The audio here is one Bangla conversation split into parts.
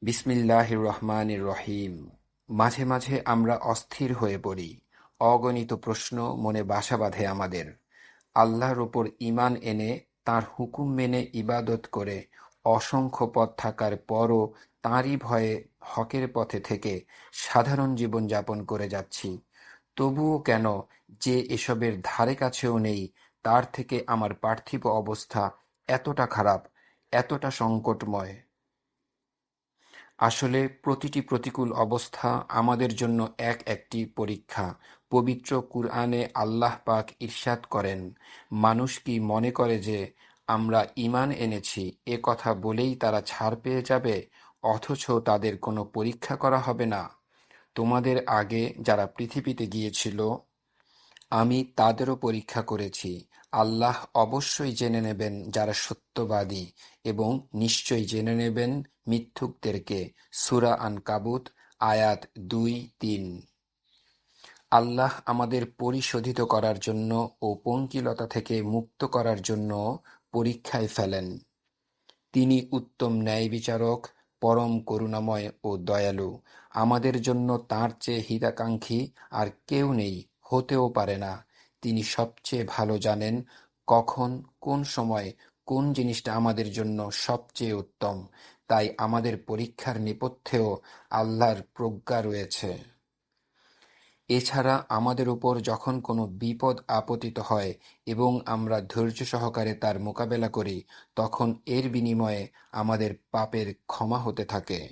বিসমিল্লাহির রহমানির রহিম। মাঝে মাঝে আমরা অস্থির হয়ে পড়ি, অগণিত প্রশ্ন মনে বাসা বাঁধে আমাদের। আল্লাহর ওপর ঈমান এনে তাঁর হুকুম মেনে ইবাদত করে অসংখ্য পথ থাকার পরও তাঁরই ভয়ে হকের পথে থেকে সাধারণ জীবন যাপন করে যাচ্ছি। তবুও কেন যে এসবের ধারে কাছেও নেই, তার থেকে আমার পার্থিব অবস্থা এতটা খারাপ, এতটা সংকটময়? আসলে প্রতিটি প্রতিকূল অবস্থা আমাদের জন্য একটি পরীক্ষা। পবিত্র কুরআনে আল্লাহ পাক ইরশাদ করেন, মানুষ কি মনে করে যে আমরা ঈমান এনেছি এ কথা বলেই তারা ছাড় পেয়ে যাবে, অথচ তাদের কোনো পরীক্ষা করা হবে না? তোমাদের আগে যারা পৃথিবীতে গিয়েছিল আমি তাদেরও পরীক্ষা করেছি। আল্লাহ অবশ্যই জেনে নেবেন যারা সত্যবাদী, এবং নিশ্চয়ই জেনে নেবেন মিথ্যুকদেরকে। সূরা আনকাবুত আয়াত ২-৩। আল্লাহ আমাদের পরিশোধিত করার জন্য ও পঙ্কিলতা থেকে মুক্ত করার জন্য পরীক্ষায় ফেলেন। তিনি উত্তম ন্যায়বিচারক, পরম করুণাময় ও দয়ালু। আমাদের জন্য তাঁর চেয়ে হিতাকাঙ্ক্ষী আর কেউ নেই, হতেও পারে না। তিনি সবচেয়ে ভালো জানেন কখন, কোন সময়, কোন জিনিসটা আমাদের জন্য সবচেয়ে উত্তম। তাই আমাদের পরীক্ষার নেপথ্যেও আল্লাহর প্রজ্ঞা রয়েছে। এছাড়া আমাদের উপর যখন কোনো বিপদ আপতিত হয় এবং আমরা ধৈর্য সহকারে তার মোকাবেলা করি, তখন এর বিনিময়ে আমাদের পাপের ক্ষমা হতে থাকে।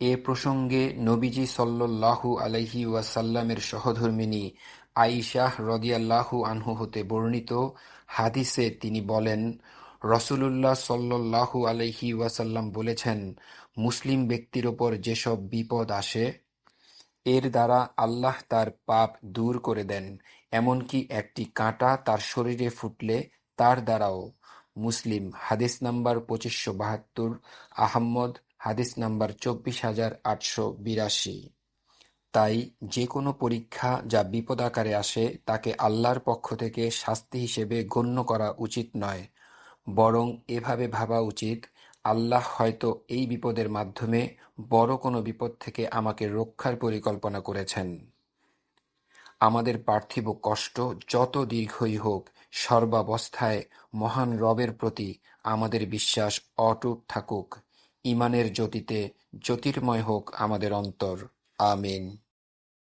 এ প্রসঙ্গে নবীজি সাল্লাল্লাহু আলাইহি ওয়াসাল্লামের সহধর্মিণী আইশাহ রাদিয়াল্লাহু আনহু হতে বর্ণিত হাদিসে তিনি বলেন, রাসূলুল্লাহ সাল্লাল্লাহু আলাইহি ওয়াসাল্লাম বলেছেন, মুসলিম ব্যক্তির ওপর যেসব বিপদ আসে এর দ্বারা আল্লাহ তার পাপ দূর করে দেন, এমনকি একটি কাঁটা তার শরীরে ফুটলে তার দ্বারাও। মুসলিম হাদিস নাম্বার ২৫৭২, আহমদ হাদিস নাম্বার ২৪৮৮২। তাই যে কোনো পরীক্ষা যা বিপদ আকারে আসে তাকে আল্লাহর পক্ষ থেকে শাস্তি হিসেবে গণ্য করা উচিত নয়, বরং এভাবে ভাবা উচিত, আল্লাহ হয়তো এই বিপদের মাধ্যমে বড় কোনো বিপদ থেকে আমাকে রক্ষার পরিকল্পনা করেছেন। আমাদের পার্থিব কষ্ট যত দীর্ঘই হোক, সর্বাবস্থায় মহান রবের প্রতি আমাদের বিশ্বাস অটুট থাকুক। ঈমানের জ্যোতিতে জ্যোতির্ময় হোক আমাদের অন্তর। আমিন।